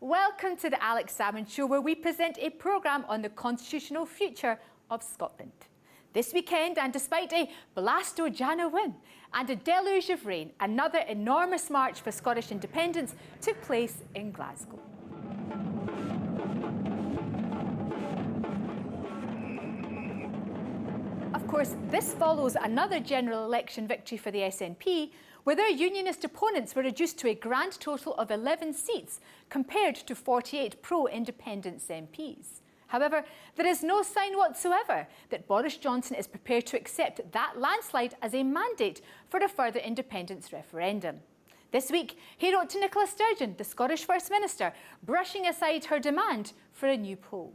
Welcome to the Alex Salmond Show, where we present a programme on the constitutional future of Scotland. This weekend, and despite a Blasto Jana win and a deluge of rain, another enormous march for Scottish independence took place in Glasgow. Of course, this follows another general election victory for the SNP, where their unionist opponents were reduced to a grand total of 11 seats, compared to 48 pro-independence MPs. However, there is no sign whatsoever that Boris Johnson is prepared to accept that landslide as a mandate for a further independence referendum. This week, he wrote to Nicola Sturgeon, the Scottish First Minister, brushing aside her demand for a new poll.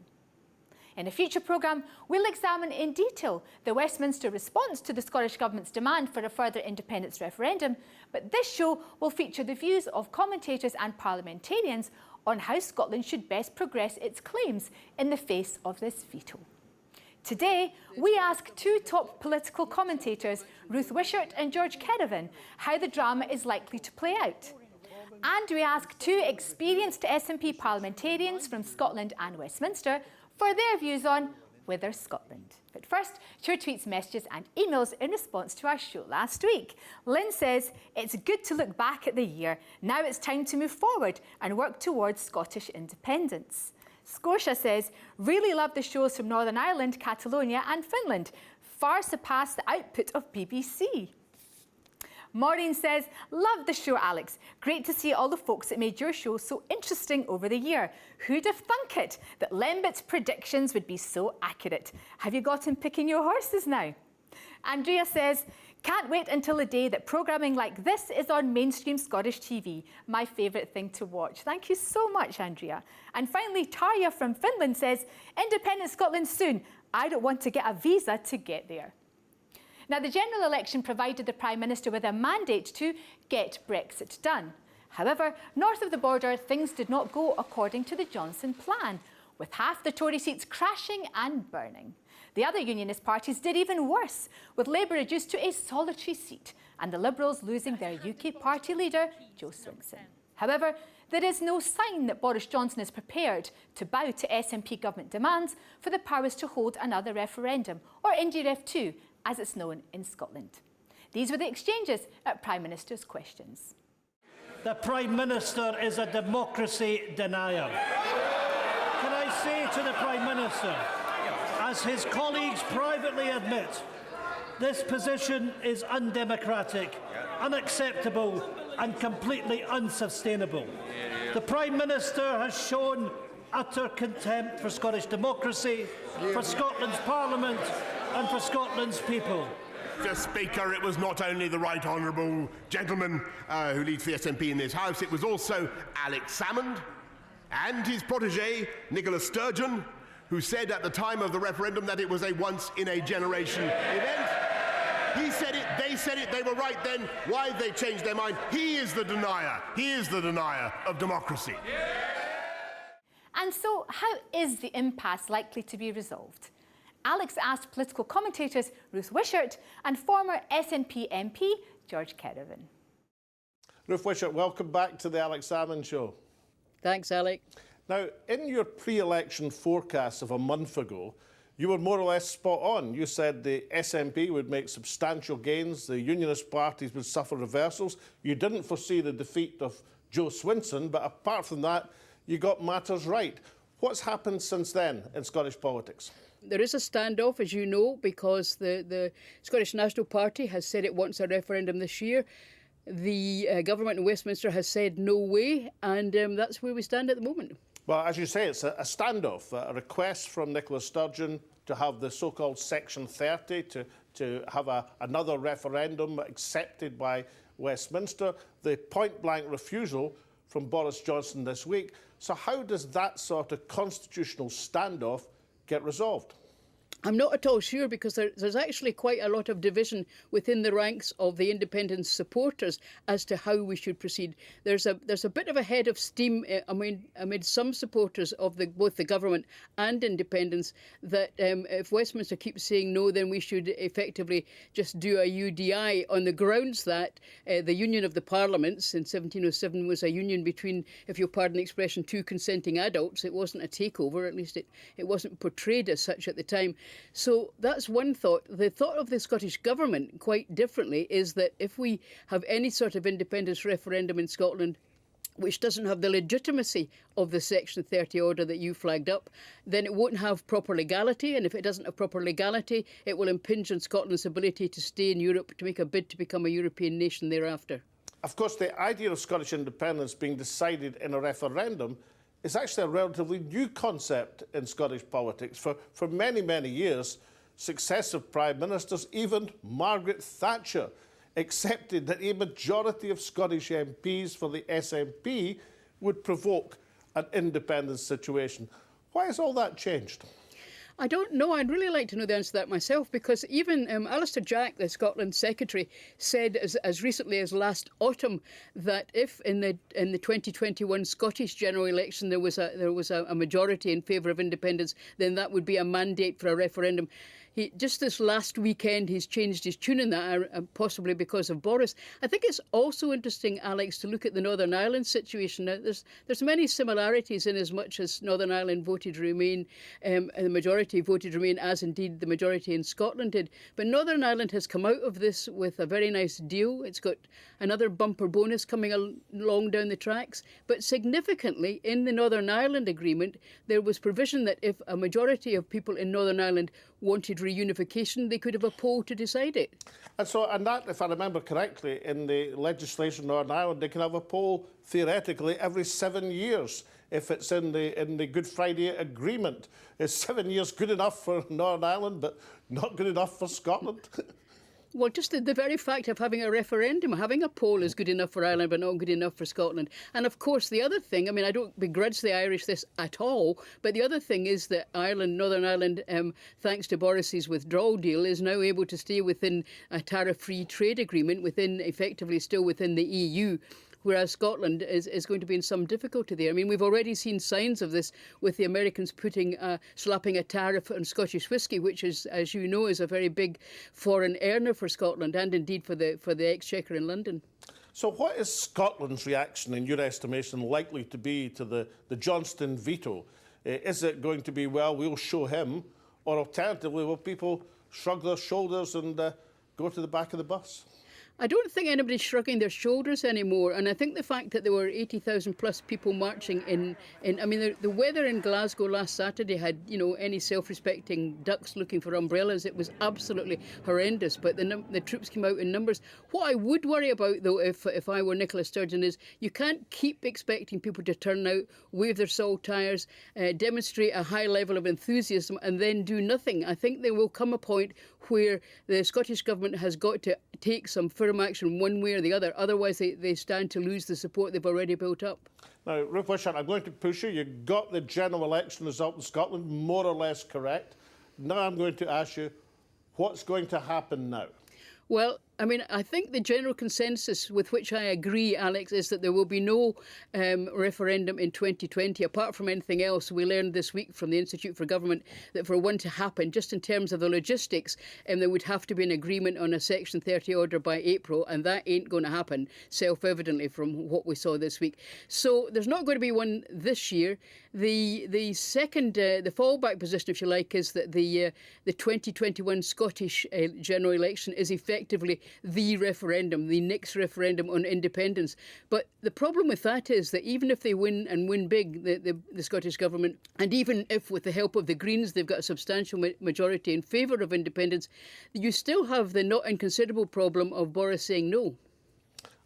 In a future programme, we'll examine in detail the Westminster response to the Scottish Government's demand for a further independence referendum, but this show will feature the views of commentators and parliamentarians on how Scotland should best progress its claims in the face of this veto. Today, we ask two top political commentators, Ruth Wishart and George Kerevan, how the drama is likely to play out. And we ask two experienced SNP parliamentarians from Scotland and Westminster for their views on Whither, Scotland. But first, your tweets, messages and emails in response to our show last week. Lynn says, it's good to look back at the year. Now it's time to move forward and work towards Scottish independence. Scotia says, really love the shows from Northern Ireland, Catalonia and Finland. Far surpass the output of BBC. Maureen says, love the show, Alex. Great to see all the folks that made your show so interesting over the year. Who'd have thunk it that Lembit's predictions would be so accurate? Have you got him picking your horses now? Andrea says, can't wait until the day that programming like this is on mainstream Scottish TV. My favourite thing to watch. Thank you so much, Andrea. And finally, Tarja from Finland says, independent Scotland soon. I don't want to get a visa to get there. Now, the general election provided the Prime Minister with a mandate to get Brexit done. However, north of the border, things did not go according to the Johnson plan, with half the Tory seats crashing and burning. The other unionist parties did even worse, with Labour reduced to a solitary seat and the Liberals losing their UK party leader, Jo Swinson. However, there is no sign that Boris Johnson is prepared to bow to SNP government demands for the powers to hold another referendum, or IndyRef 2, as it's known in Scotland. These were the exchanges at Prime Minister's questions. The Prime Minister is a democracy denier. Can I say to the Prime Minister, as his colleagues privately admit, this position is undemocratic, unacceptable and completely unsustainable. The Prime Minister has shown utter contempt for Scottish democracy, for Scotland's Parliament and for Scotland's people. Mr. Speaker, it was not only the right honourable gentleman who leads the SNP in this House, it was also Alex Salmond and his protégé, Nicola Sturgeon, who said at the time of the referendum that it was a once-in-a-generation event. He said it, they said it, they were right then. Why they changed their mind? He is the denier. He is the denier of democracy. And so, how is the impasse likely to be resolved? Alex asked political commentators Ruth Wishart and former SNP MP George Kerevan. Ruth Wishart, welcome back to the Alex Salmond Show. Thanks, Alec. Now, in your pre-election forecast of a month ago, you were more or less spot on. You said the SNP would make substantial gains, the unionist parties would suffer reversals. You didn't foresee the defeat of Jo Swinson, but apart from that, you got matters right. What's happened since then in Scottish politics? There is a standoff, as you know, because the Scottish National Party has said it wants a referendum this year. The government in Westminster has said no way, and that's where we stand at the moment. Well, as you say, it's a standoff, a request from Nicola Sturgeon to have the so-called Section 30, to have another referendum accepted by Westminster, the point-blank refusal from Boris Johnson this week. So how does that sort of constitutional standoff get resolved? I'm not at all sure, because there's actually quite a lot of division within the ranks of the independence supporters as to how we should proceed. There's a bit of a head of steam amid some supporters of both the government and independence that if Westminster keeps saying no, then we should effectively just do a UDI on the grounds that the Union of the Parliaments in 1707 was a union between, if you'll pardon the expression, two consenting adults. It wasn't a takeover, at least it wasn't portrayed as such at the time. So that's one thought. The thought of the Scottish Government, quite differently, is that if we have any sort of independence referendum in Scotland which doesn't have the legitimacy of the Section 30 order that you flagged up, then it won't have proper legality. And if it doesn't have proper legality, it will impinge on Scotland's ability to stay in Europe, to make a bid to become a European nation thereafter. Of course, the idea of Scottish independence being decided in a referendum is actually a relatively new concept in Scottish politics. For many, many years, successive Prime Ministers, even Margaret Thatcher, accepted that a majority of Scottish MPs for the SNP would provoke an independence situation. Why has all that changed? I don't know. I'd really like to know the answer to that myself, because even Alistair Jack, the Scotland Secretary, said as recently as last autumn that if in the 2021 Scottish general election there was a majority in favour of independence, then that would be a mandate for a referendum. Just this last weekend, he's changed his tune in that, possibly because of Boris. I think it's also interesting, Alex, to look at the Northern Ireland situation. Now, there's many similarities in as much as Northern Ireland voted Remain, and the majority voted Remain, as indeed the majority in Scotland did. But Northern Ireland has come out of this with a very nice deal. It's got another bumper bonus coming along down the tracks. But significantly, in the Northern Ireland agreement, there was provision that if a majority of people in Northern Ireland wanted reunification, they could have a poll to decide it. And that, if I remember correctly, in the legislation in Northern Ireland, they can have a poll theoretically every 7 years if it's in the Good Friday Agreement. Is 7 years good enough for Northern Ireland, but not good enough for Scotland? Well, just the very fact of having a referendum, having a poll is good enough for Ireland, but not good enough for Scotland. And of course, the other thing, I mean, I don't begrudge the Irish this at all, but the other thing is that Northern Ireland, thanks to Boris's withdrawal deal, is now able to stay within a tariff-free trade agreement, effectively still within the EU. Whereas Scotland is going to be in some difficulty there. I mean, we've already seen signs of this with the Americans slapping a tariff on Scottish whisky, which is, as you know, is a very big foreign earner for Scotland and indeed for the Exchequer in London. So what is Scotland's reaction, in your estimation, likely to be to the Johnston veto? Is it going to be, well, we'll show him, or alternatively, will people shrug their shoulders and go to the back of the bus? I don't think anybody's shrugging their shoulders anymore, and I think the fact that there were 80,000 plus people marching I mean, the weather in Glasgow last Saturday had, any self-respecting ducks looking for umbrellas. It was absolutely horrendous, but the troops came out in numbers. What I would worry about, though, if I were Nicola Sturgeon, is you can't keep expecting people to turn out, wave their salt tyres, demonstrate a high level of enthusiasm, and then do nothing. I think there will come a point where the Scottish Government has got to take some firm action one way or the other. Otherwise, they stand to lose the support they've already built up. Now, Ruth Wishart, I'm going to push you. You got the general election result in Scotland more or less correct. Now I'm going to ask you, what's going to happen now? Well, I mean, I think the general consensus with which I agree, Alex, is that there will be no referendum in 2020. Apart from anything else, we learned this week from the Institute for Government that for one to happen, just in terms of the logistics, there would have to be an agreement on a Section 30 order by April, and that ain't going to happen, self-evidently, from what we saw this week. So there's not going to be one this year. The second, the fallback position, if you like, is that the 2021 Scottish general election is effectively the referendum, the next referendum on independence. But the problem with that is that even if they win and win big, the Scottish Government, and even if with the help of the Greens they've got a substantial majority in favour of independence, you still have the not inconsiderable problem of Boris saying no.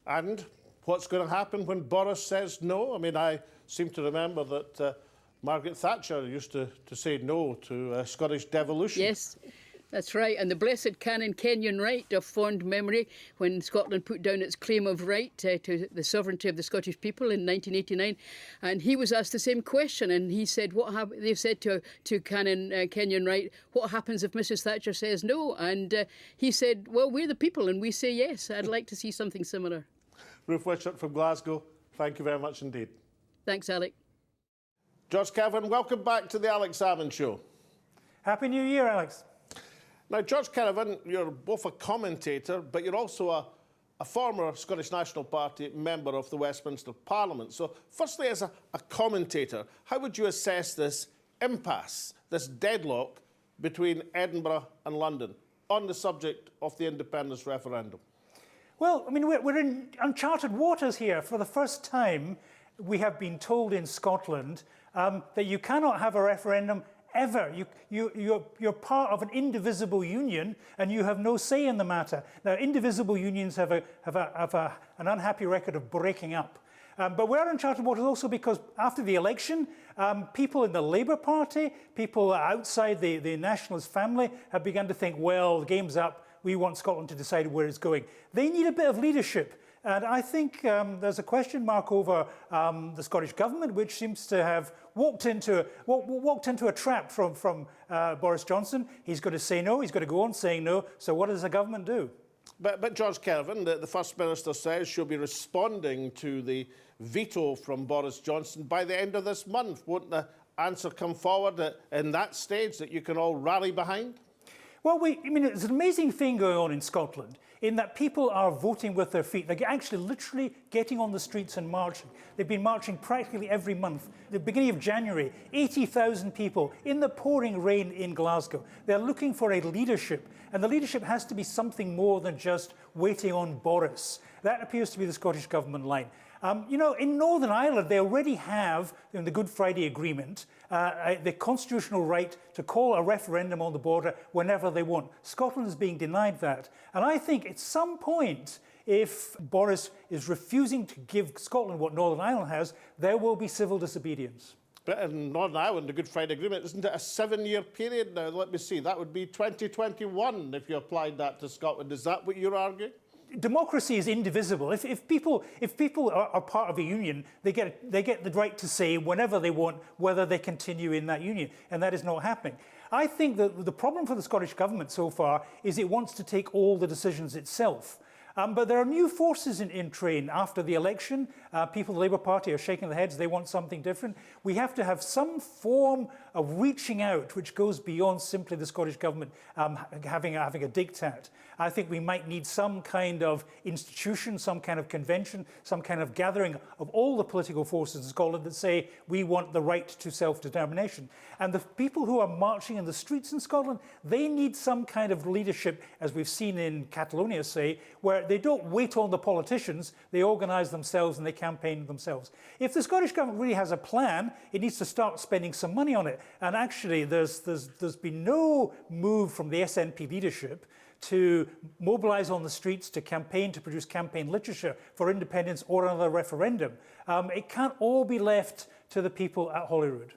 And what's going to happen when Boris says no? I mean, I seem to remember that Margaret Thatcher used to say no to Scottish devolution. Yes. That's right, and the blessed canon Kenyon right of fond memory when Scotland put down its claim of right to the sovereignty of the Scottish people in 1989, and he was asked the same question, and he said, they've said to Canon Kenyon right, what happens if Mrs Thatcher says no? And he said, well, we're the people and we say yes. I'd like to see something similar. Ruth Wishart from Glasgow, thank you very much indeed. Thanks, Alec. George Kerevan, welcome back to the Alex Salmond Show. Happy New Year, Alex. Now, George Kerevan, you're both a commentator, but you're also a former Scottish National Party member of the Westminster Parliament. So, firstly, as a commentator, how would you assess this impasse, this deadlock between Edinburgh and London on the subject of the independence referendum? Well, I mean, we're in uncharted waters here. For the first time, we have been told in Scotland that you cannot have a referendum ever. You're part of an indivisible union and you have no say in the matter. Now, indivisible unions have an unhappy record of breaking up. But we're in uncharted waters also because after the election, people in the Labour Party, people outside the Nationalist family have begun to think, well, the game's up, we want Scotland to decide where it's going. They need a bit of leadership. And I think there's a question mark over the Scottish Government, which seems to have walked into a trap from Boris Johnson. He's going to say no, he's going to go on saying no. So what does the government do? But George Kerevan, the First Minister says she'll be responding to the veto from Boris Johnson by the end of this month. Won't the answer come forward in that stage that you can all rally behind? Well, I mean, it's an amazing thing going on in Scotland in that people are voting with their feet. They're actually literally getting on the streets and marching. They've been marching practically every month. The beginning of January, 80,000 people in the pouring rain in Glasgow. They're looking for a leadership, and the leadership has to be something more than just waiting on Boris. That appears to be the Scottish Government line. You know, in Northern Ireland, they already have, in the Good Friday Agreement, the constitutional right to call a referendum on the border whenever they want. Scotland is being denied that. And I think at some point, if Boris is refusing to give Scotland what Northern Ireland has, there will be civil disobedience. But in Northern Ireland, the Good Friday Agreement, isn't it a 7-year period now? Let me see, that would be 2021 if you applied that to Scotland. Is that what you're arguing? Democracy is indivisible. If people are part of a union, they get the right to say whenever they want whether they continue in that union, and that is not happening. I think that the problem for the Scottish Government so far is it wants to take all the decisions itself. But there are new forces in train after the election. People in the Labour Party are shaking their heads. They want something different. We have to have some form of reaching out which goes beyond simply the Scottish Government having a diktat. I think we might need some kind of institution, some kind of convention, some kind of gathering of all the political forces in Scotland that say we want the right to self-determination. And the people who are marching in the streets in Scotland, they need some kind of leadership, as we've seen in Catalonia, say, where they don't wait on the politicians, they organise themselves and they campaign themselves. If the Scottish Government really has a plan, it needs to start spending some money on it. And actually, there's been no move from the SNP leadership to mobilise on the streets, to campaign, to produce campaign literature for independence or another referendum. It can't all be left to the people at Holyrood.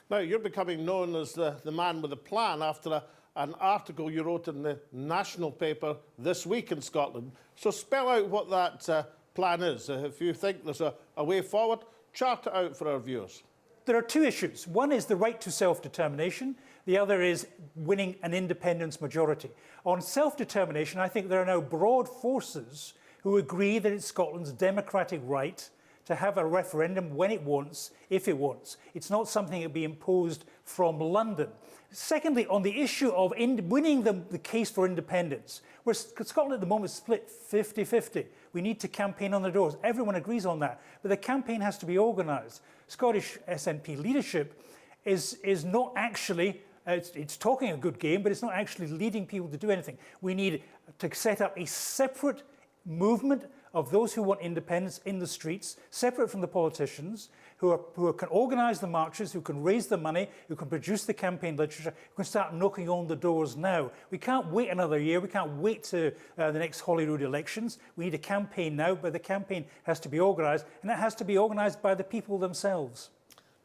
Now, you're becoming known as the man with a plan after an article you wrote in the national paper this week in Scotland. So spell out what that plan is. If you think there's a way forward, chart it out for our viewers. There are two issues. One is the right to self-determination. The other is winning an independence majority. On self-determination, I think there are now broad forces who agree that it's Scotland's democratic right to have a referendum when it wants, if it wants. It's not something that will be imposed from London. Secondly, on the issue of winning the case for independence, where Scotland at the moment is split 50-50. We need to campaign on the doors. Everyone agrees on that. But the campaign has to be organised. Scottish SNP leadership is not actually, it's talking a good game, but it's not actually leading people to do anything. We need to set up a separate movement of those who want independence in the streets, separate from the politicians, who can organise the marches, who can raise the money, who can produce the campaign literature, who can start knocking on the doors now. We can't wait another year. We can't wait to the next Holyrood elections. We need a campaign now, but the campaign has to be organised, and it has to be organised by the people themselves.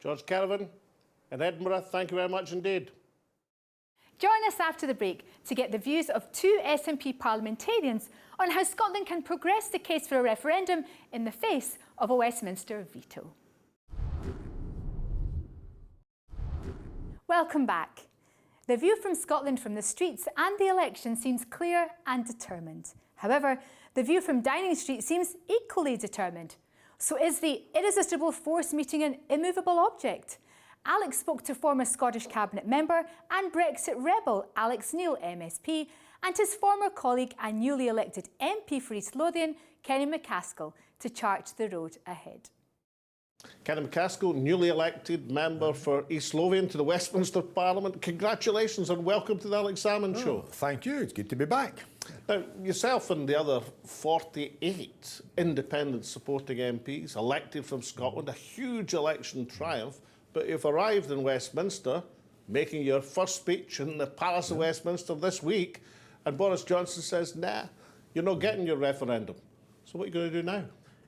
George Kerevan in Edinburgh, thank you very much indeed. Join us after the break to get the views of two SNP parliamentarians on how Scotland can progress the case for a referendum in the face of a Westminster veto. Welcome back. The view from Scotland from the streets and the election seems clear and determined. However, the view from Downing Street seems equally determined. So is the irresistible force meeting an immovable object? Alex spoke to former Scottish Cabinet member and Brexit rebel Alex Neil MSP and his former colleague and newly elected MP for East Lothian, Kenny MacAskill, to chart the road ahead. Kenny MacAskill, newly elected member for East Lothian to the Westminster Parliament. Congratulations and welcome to the Alex Salmond Show. Thank you. It's good to be back. Now, yourself and the other 48 independent supporting MPs elected from Scotland, a huge election triumph, but you've arrived in Westminster, making your first speech in the Palace of Westminster this week, and Boris Johnson says, nah, you're not getting your referendum. So what are you going to do now?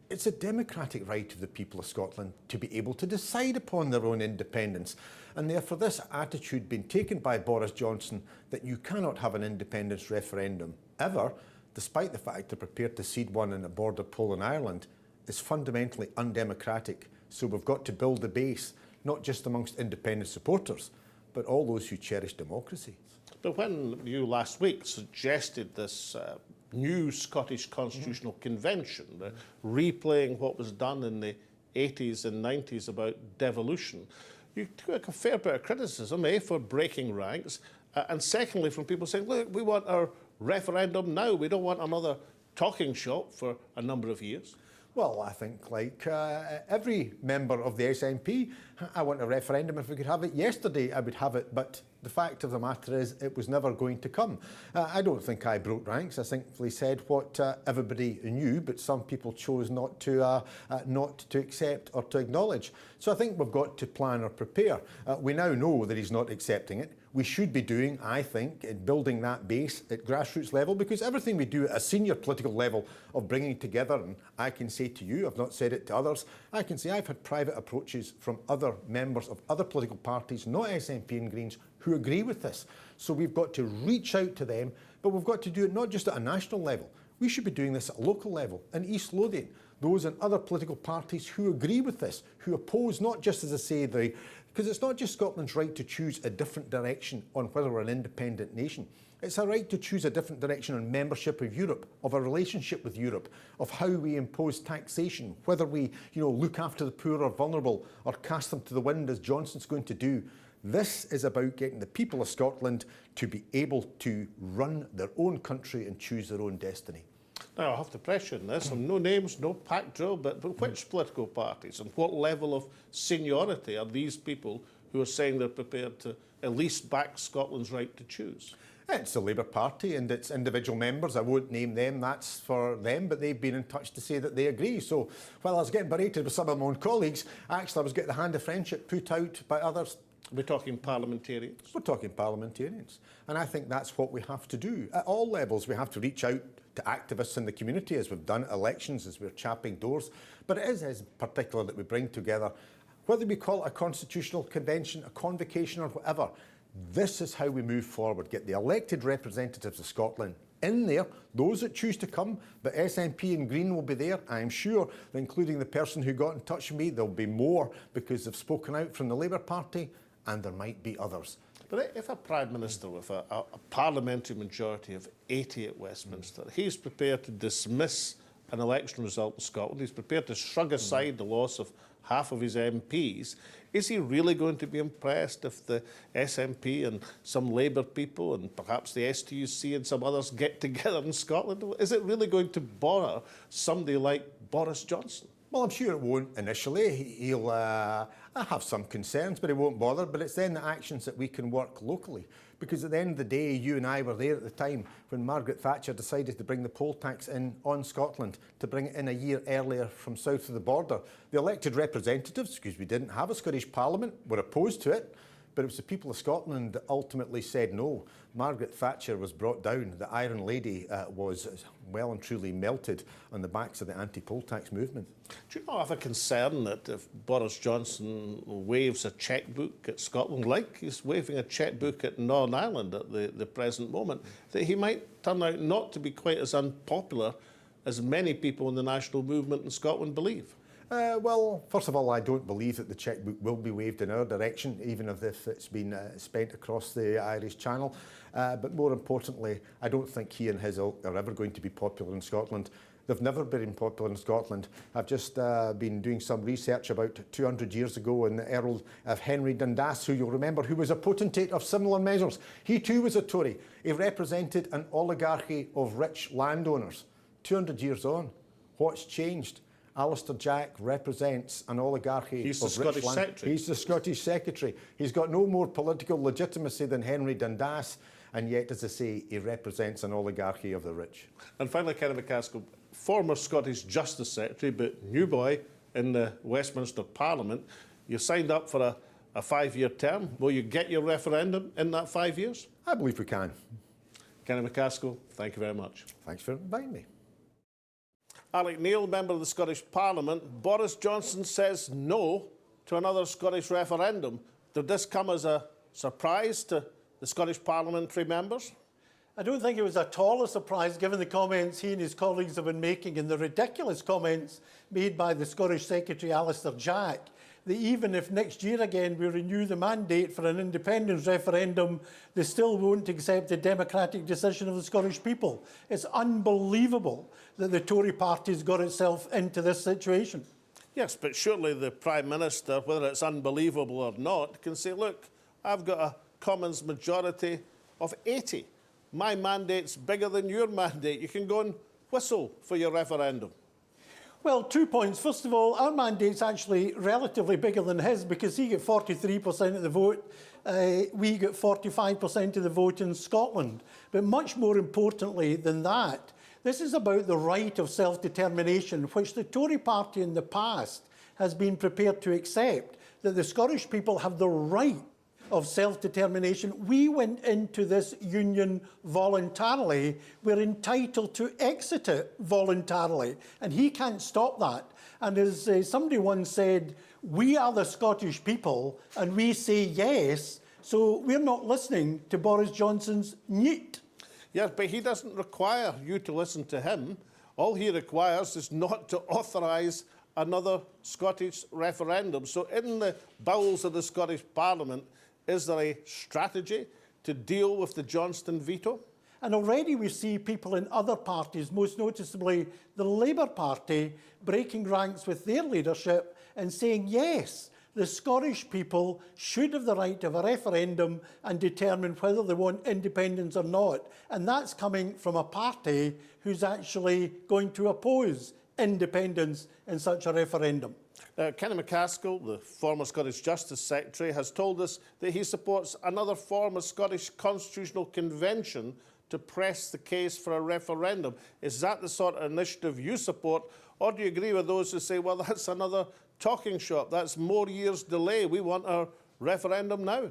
It's a democratic right of the people of Scotland to be able to decide upon their own independence. And therefore this attitude being taken by Boris Johnson that you cannot have an independence referendum ever, despite the fact they're prepared to cede one in a border poll in Ireland, is fundamentally undemocratic. So we've got to build a base, not just amongst independent supporters, but all those who cherish democracy. But when you last week suggested this new Scottish Constitutional Convention, replaying what was done in the 80s and 90s about devolution, you took a fair bit of criticism, for breaking ranks, and secondly from people saying, look, we want our referendum now, we don't want another talking shop for a number of years. Well, I think like every member of the SNP, I want a referendum. If we could have it yesterday, I would have it. But the fact of the matter is it was never going to come. I don't think I broke ranks. I simply said what everybody knew, but some people chose not to accept or to acknowledge. So I think we've got to plan or prepare. We now know that he's not accepting it. We should be doing, I think, in building that base at grassroots level, because everything we do at a senior political level of bringing together, and I can say to you, I've not said it to others, I can say I've had private approaches from other members of other political parties, not SNP and Greens, who agree with this. So we've got to reach out to them, but we've got to do it not just at a national level. We should be doing this at a local level, in East Lothian. Those in other political parties who agree with this, who oppose not just, as I say, because it's not just Scotland's right to choose a different direction on whether we're an independent nation. It's a right to choose a different direction on membership of Europe, of a relationship with Europe, of how we impose taxation, whether we look after the poor or vulnerable or cast them to the wind as Johnson's going to do. This is about getting the people of Scotland to be able to run their own country and choose their own destiny. Now, I have to press you on this, and no names, no pack drill, but which political parties and what level of seniority are these people who are saying they're prepared to at least back Scotland's right to choose? It's the Labour Party and its individual members. I won't name them, that's for them, but they've been in touch to say that they agree. So while I was getting berated with some of my own colleagues, actually I was getting the hand of friendship put out by others. We're talking parliamentarians? We're talking parliamentarians. And I think that's what we have to do. At all levels, we have to reach out to activists in the community, as we've done at elections, as we're chapping doors. But it is particular that we bring together, whether we call it a constitutional convention, a convocation or whatever, this is how we move forward. Get the elected representatives of Scotland in there, those that choose to come, but SNP and Green will be there. I'm sure, including the person who got in touch with me, there'll be more because they've spoken out from the Labour Party, and there might be others. But if a Prime Minister with a parliamentary majority of 80 at Westminster, he's prepared to dismiss an election result in Scotland, he's prepared to shrug aside the loss of half of his MPs, is he really going to be impressed if the SNP and some Labour people and perhaps the STUC and some others get together in Scotland? Is it really going to bother somebody like Boris Johnson? Well, I'm sure it won't initially. He'll have some concerns, but it won't bother. But it's then the actions that we can work locally. Because at the end of the day, you and I were there at the time when Margaret Thatcher decided to bring the poll tax in on Scotland, to bring it in a year earlier from south of the border. The elected representatives, because we didn't have a Scottish Parliament, were opposed to it. but it was the people of Scotland that ultimately said no. Margaret Thatcher was brought down. The Iron Lady was well and truly melted on the backs of the anti-poll tax movement. Do you not have a concern that if Boris Johnson waves a chequebook at Scotland, like he's waving a chequebook at Northern Ireland at the present moment, that he might turn out not to be quite as unpopular as many people in the national movement in Scotland believe? Well, first of all, I don't believe that the chequebook will be waved in our direction, even if it's been spent across the Irish Channel. But more importantly, I don't think he and his ilk are ever going to be popular in Scotland. They've never been popular in Scotland. I've just been doing some research about 200 years ago in the Earl of Henry Dundas, who you'll remember, who was a potentate of similar measures. He too was a Tory. He represented an oligarchy of rich landowners. 200 years on, what's changed? Alistair Jack represents an oligarchy He's of the rich Scottish land. secretary. He's the Scottish secretary. He's got no more political legitimacy than Henry Dundas, and yet, as I say, he represents an oligarchy of the rich. And finally, Kerevan MacAskill, former Scottish Justice Secretary, but new boy in the Westminster Parliament, you signed up for a 5-year term. Will you get your referendum in that 5 years? I believe we can. Kerevan MacAskill, thank you very much. Thanks for inviting me. Alec Neil, member of the Scottish Parliament. Boris Johnson says no to another Scottish referendum. Did this come as a surprise to the Scottish parliamentary members? I don't think it was at all a surprise given the comments he and his colleagues have been making and the ridiculous comments made by the Scottish Secretary Alistair Jack, that even if next year again we renew the mandate for an independence referendum, they still won't accept the democratic decision of the Scottish people. It's unbelievable that the Tory party's got itself into this situation. Yes, but surely the Prime Minister, whether it's unbelievable or not, can say, look, I've got a Commons majority of 80. My mandate's bigger than your mandate. You can go and whistle for your referendum. Well, 2 points. First of all, our mandate's actually relatively bigger than his because he got 43% of the vote. We got 45% of the vote in Scotland. But much more importantly than that, this is about the right of self-determination, which the Tory party in the past has been prepared to accept, that the Scottish people have the right of self-determination. We went into this union voluntarily. We're entitled to exit it voluntarily, and he can't stop that. And as somebody once said, we are the Scottish people, and we say yes, so we're not listening to Boris Johnson's neat. Yes, but he doesn't require you to listen to him. All he requires is not to authorise another Scottish referendum. So in the bowels of the Scottish Parliament, is there a strategy to deal with the Johnston veto? And already we see people in other parties, most noticeably the Labour Party, breaking ranks with their leadership and saying, yes, the Scottish people should have the right to have a referendum and determine whether they want independence or not. And that's coming from a party who's actually going to oppose independence in such a referendum. Kerevan MacAskill, the former Scottish Justice Secretary, has told us that he supports another form of Scottish Constitutional Convention to press the case for a referendum. Is that the sort of initiative you support, or do you agree with those who say, well, that's another talking shop, that's more years' delay, we want our referendum now?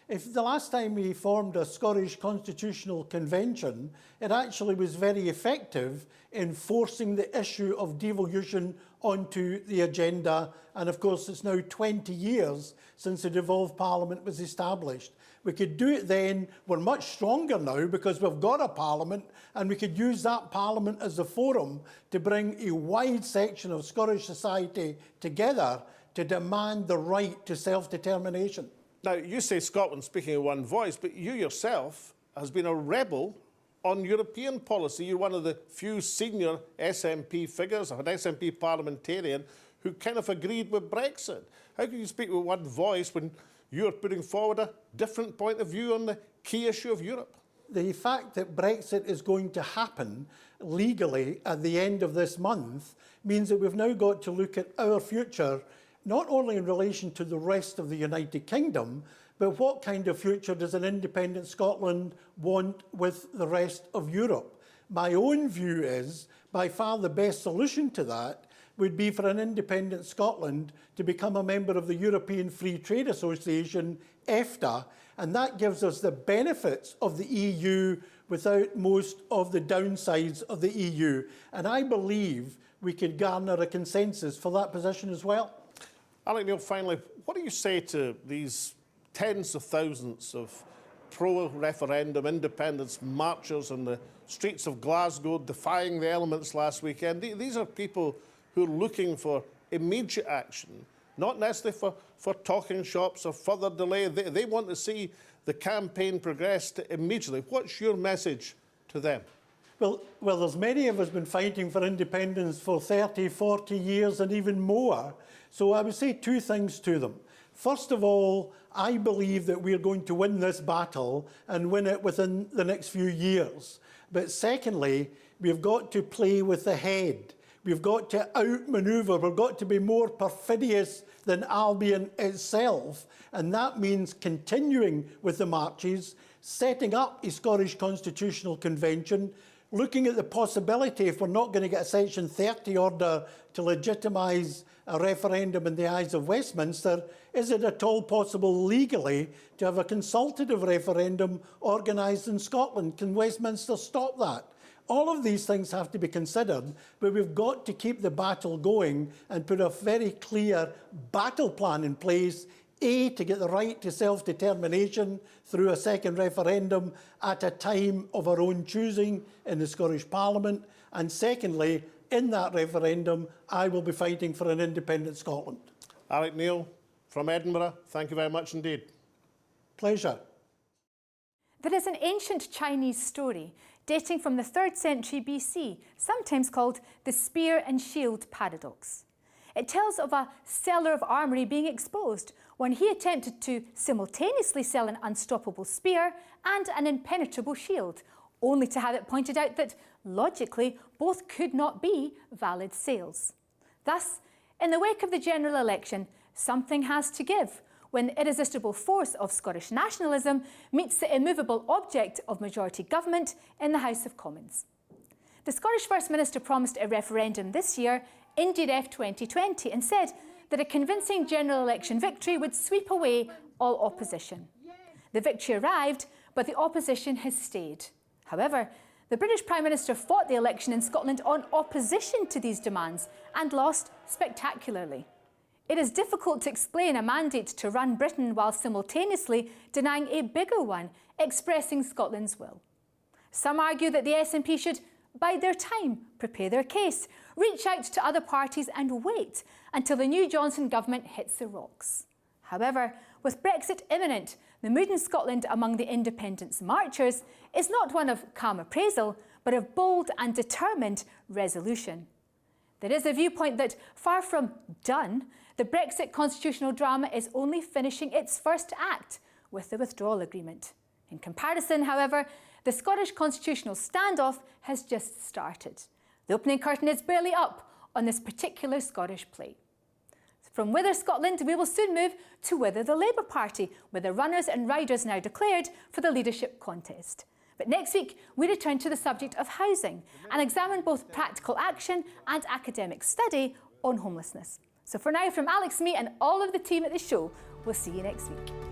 If the last time we formed a Scottish Constitutional Convention, it actually was very effective in forcing the issue of devolution onto the agenda. And of course, it's now 20 years since the devolved Parliament was established. We could do it then. We're much stronger now because we've got a Parliament, and we could use that Parliament as a forum to bring a wide section of Scottish society together to demand the right to self-determination. Now, you say Scotland speaking in one voice, but you yourself has been a rebel on European policy. You're one of the few senior SNP figures, an SNP parliamentarian, who kind of agreed with Brexit. How can you speak with one voice when you're putting forward a different point of view on the key issue of Europe? The fact that Brexit is going to happen legally at the end of this month means that we've now got to look at our future, not only in relation to the rest of the United Kingdom, but what kind of future does an independent Scotland want with the rest of Europe? My own view is, by far the best solution to that would be for an independent Scotland to become a member of the European Free Trade Association, EFTA, and that gives us the benefits of the EU without most of the downsides of the EU. And I believe we could garner a consensus for that position as well. Alex Neil, finally, what do you say to these tens of thousands of pro-referendum independence marchers on the streets of Glasgow defying the elements last weekend? These are people who are looking for immediate action, not necessarily for talking shops or further delay. They want to see the campaign progress immediately. What's your message to them? Well, there's many of us been fighting for independence for 30, 40 years and even more. So I would say two things to them. First of all, I believe that we're going to win this battle and win it within the next few years. But secondly, we've got to play with the head. We've got to outmaneuver. We've got to be more perfidious than Albion itself. And that means continuing with the marches, setting up a Scottish Constitutional Convention, looking at the possibility, if we're not going to get a Section 30 order to legitimise a referendum in the eyes of Westminster, is it at all possible legally to have a consultative referendum organised in Scotland? Can Westminster stop that? All of these things have to be considered, but we've got to keep the battle going and put a very clear battle plan in place, A, to get the right to self-determination through a second referendum at a time of our own choosing in the Scottish Parliament, and secondly, in that referendum, I will be fighting for an independent Scotland. Alex Neil from Edinburgh, thank you very much indeed. Pleasure. There is an ancient Chinese story dating from the 3rd century BC, sometimes called the spear and shield paradox. It tells of a seller of armoury being exposed when he attempted to simultaneously sell an unstoppable spear and an impenetrable shield, only to have it pointed out that, logically, both could not be valid sales. Thus, in the wake of the general election, something has to give when the irresistible force of Scottish nationalism meets the immovable object of majority government in the House of Commons. The Scottish First Minister promised a referendum this year in DREF 2020 and said that a convincing general election victory would sweep away all opposition. The victory arrived, but the opposition has stayed. However, the British Prime Minister fought the election in Scotland on opposition to these demands and lost spectacularly. It is difficult to explain a mandate to run Britain while simultaneously denying a bigger one, expressing Scotland's will. Some argue that the SNP should bide their time, prepare their case, reach out to other parties and wait until the new Johnson government hits the rocks. However, with Brexit imminent, the mood in Scotland among the independence marchers is not one of calm appraisal, but of bold and determined resolution. There is a viewpoint that, far from done, the Brexit constitutional drama is only finishing its first act with the withdrawal agreement. In comparison, however, the Scottish constitutional standoff has just started. The opening curtain is barely up on this particular Scottish play. From Whither, Scotland, we will soon move to Whither, the Labour Party, with the runners and riders now declared for the leadership contest. But next week, we return to the subject of housing and examine both practical action and academic study on homelessness. So for now, from Alex, me and all of the team at the show, we'll see you next week.